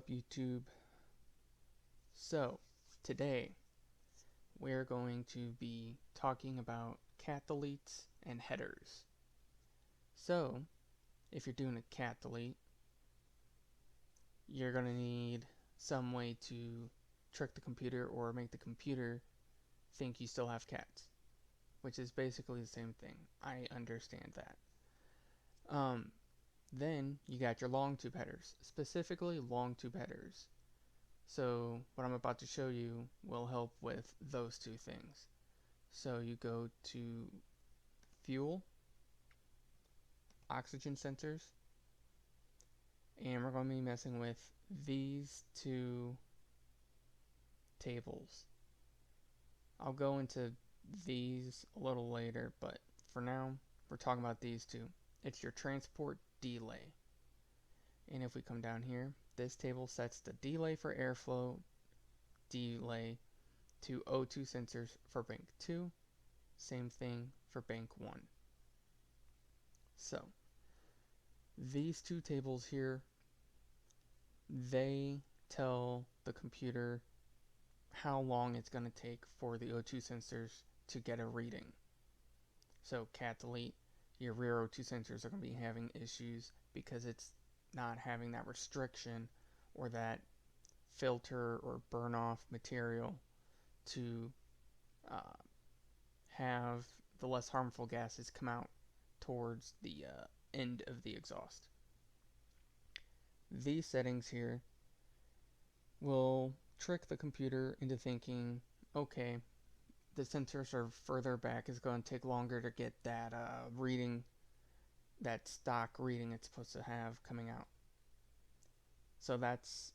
up, YouTube? So, today we're going to be talking about cat deletes and headers. So, if you're doing a cat delete, you're going to need some way to trick the computer or make the computer think you still have cats, which is basically the same thing. I understand that. Then you got your long tube headers, specifically long tube headers. So what I'm about to show you will help with those two things. So you go to fuel, oxygen sensors, and we're going to be messing with these two tables. I'll go into these a little later, but for now we're talking about these two. It's your transport delay. And if we come down here, this table sets the delay for airflow delay to O2 sensors for bank 2, same thing for bank 1. So these two tables here, they tell the computer how long it's going to take for the O2 sensors to get a reading. So cat delete, your rear O2 sensors are going to be having issues because it's not having that restriction or that filter or burn off material to have the less harmful gases come out towards the end of the exhaust. These settings here will trick the computer into thinking, okay, the sensors are further back, it's going to take longer to get that reading, that stock reading it's supposed to have coming out. So that's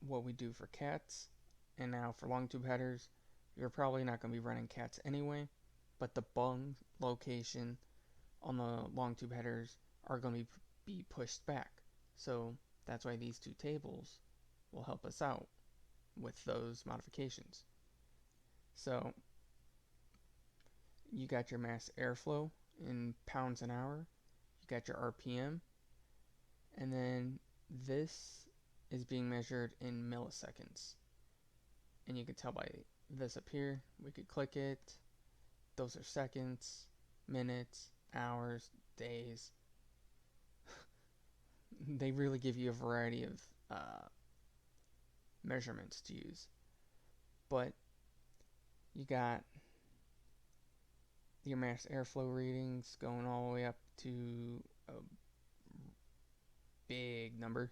what we do for cats. And now for long tube headers, you're probably not going to be running cats anyway, but the bung location on the long tube headers are going to be pushed back. So that's why these two tables will help us out with those modifications. So you got your mass airflow in pounds an hour, you got your RPM, and then this is being measured in milliseconds. And you can tell by this up here, we could click it, those are seconds, minutes, hours, days. They really give you a variety of measurements to use. But you got your mass airflow readings going all the way up to a big number.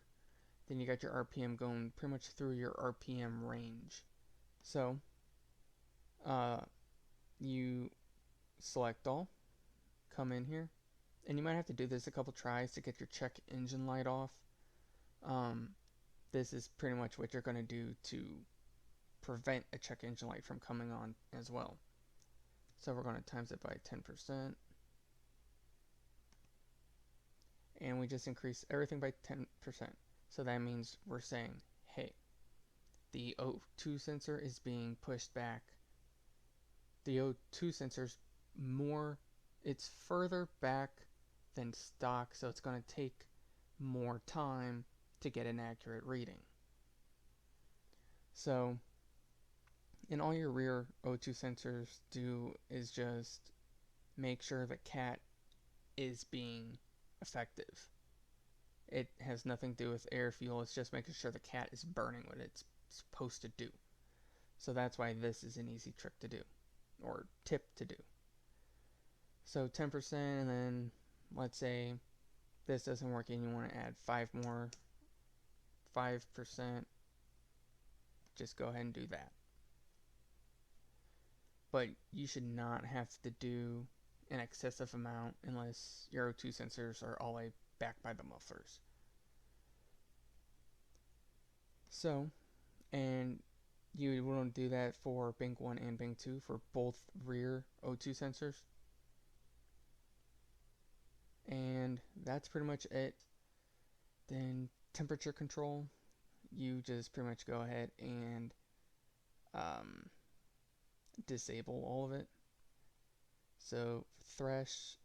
Then you got your RPM going pretty much through your RPM range. So you select all, come in here, and you might have to do this a couple tries to get your check engine light off. This is pretty much what you're going to do to prevent a check engine light from coming on as well. So we're going to times it by 10%. And we just increase everything by 10%. So that means we're saying, hey, the O2 sensor is being pushed back. The O2 sensor's it's further back than stock, so it's going to take more time to get an accurate reading. So, and all your rear O2 sensors do is just make sure the cat is being effective. It has nothing to do with air fuel, it's just making sure the cat is burning what it's supposed to do. So that's why this is an easy trick to do, or tip to do. So 10%, and then let's say this doesn't work and you want to add 5%, just go ahead and do that. But you should not have to do an excessive amount unless your O2 sensors are all the way back by the mufflers. So, and you want to do that for bank 1 and bank 2 for both rear O2 sensors. And that's pretty much it. Then temperature control, you just pretty much go ahead and disable all of it. So thresh,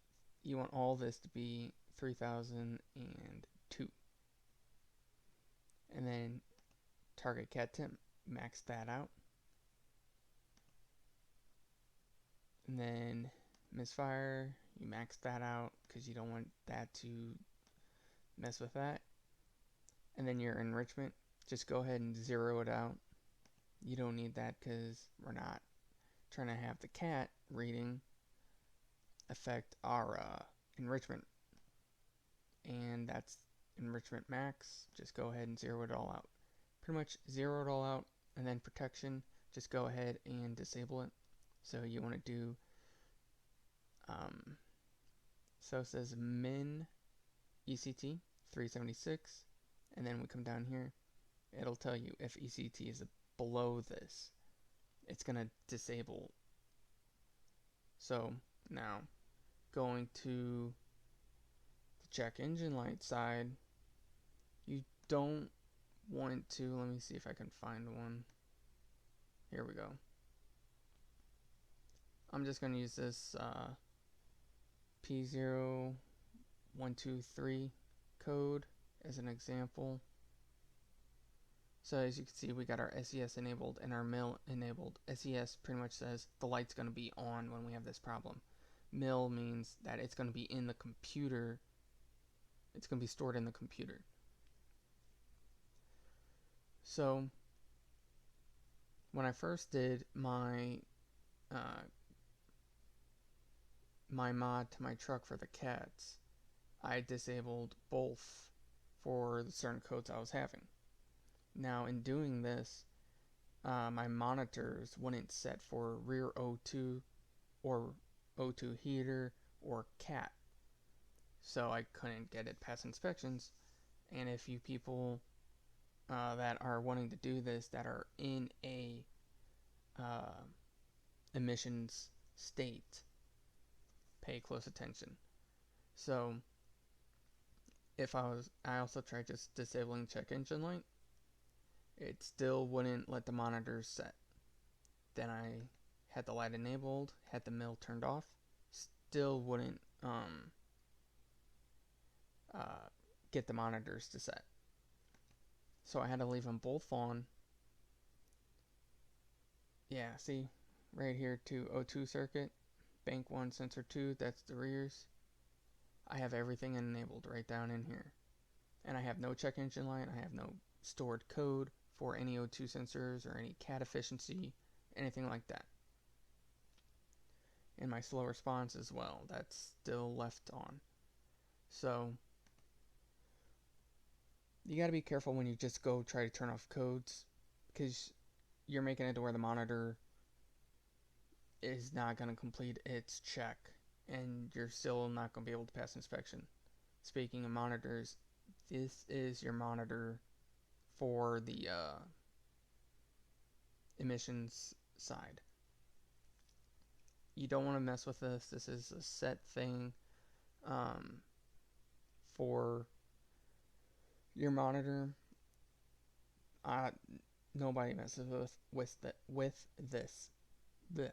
you want all this to be 3002. And then target cat temp, max that out. And then misfire, you max that out because you don't want that to mess with that. And then your enrichment, just go ahead and 0 it out. You don't need that because we're not trying to have the cat reading affect our enrichment. And that's enrichment max. Just go ahead and 0 it all out. Pretty much 0 it all out. And then protection, just go ahead and disable it. So you want to do, so it says min ECT 376, and then we come down here, it'll tell you if ECT is below this, it's going to disable. So now going to the check engine light side, you don't want to, let me see if I can find one. Here we go. I'm just going to use this P0123 code as an example. So as you can see, we got our SES enabled and our mill enabled. SES pretty much says the light's going to be on when we have this problem. Mill means that it's going to be in the computer. It's going to be stored in the computer. So when I first did my my mod to my truck for the cats, I disabled both for the certain codes I was having. Now in doing this, my monitors wouldn't set for rear O2 or O2 heater or cat, so I couldn't get it past inspections. And if you people that are wanting to do this that are in a emissions state, pay close attention. So if I also tried just disabling check engine light, it still wouldn't let the monitors set. Then I had the light enabled, had the mill turned off, still wouldn't get the monitors to set. So I had to leave them both on. Yeah, see, right here to O2 circuit, bank 1, sensor 2, that's the rears. I have everything enabled right down in here. And I have no check engine light, I have no stored code for any O2 sensors or any cat efficiency, anything like that. And my slow response as well, that's still left on. So you got to be careful when you just go try to turn off codes, because you're making it to where the monitor is not going to complete its check and you're still not going to be able to pass inspection. Speaking of monitors, this is your monitor for the emissions side. You don't want to mess with this. This is a set thing for your monitor. Nobody messes with this. Blech.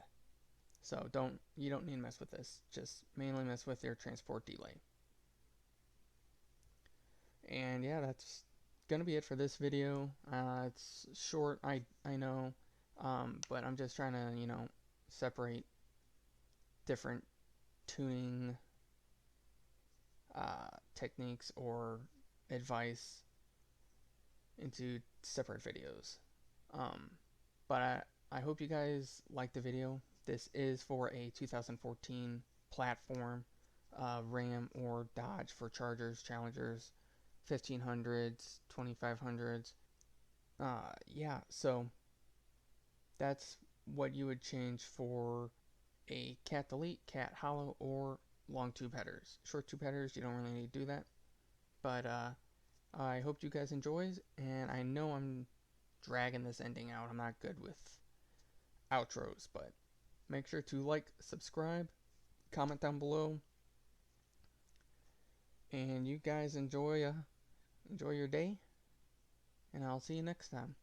So you don't need to mess with this. Just mainly mess with your transport delay. And yeah, that's gonna be it for this video. It's short, I know, but I'm just trying to separate different tuning techniques or advice into separate videos. But I hope you guys liked the video. This is for a 2014 platform, Ram or Dodge for Chargers, Challengers, 1500s, 2500s. Yeah, so that's what you would change for a cat delete, cat hollow, or long tube headers. Short tube headers, you don't really need to do that. But I hope you guys enjoy, and I know I'm dragging this ending out. I'm not good with outros, but make sure to like, subscribe, comment down below, and you guys enjoy your day, and I'll see you next time.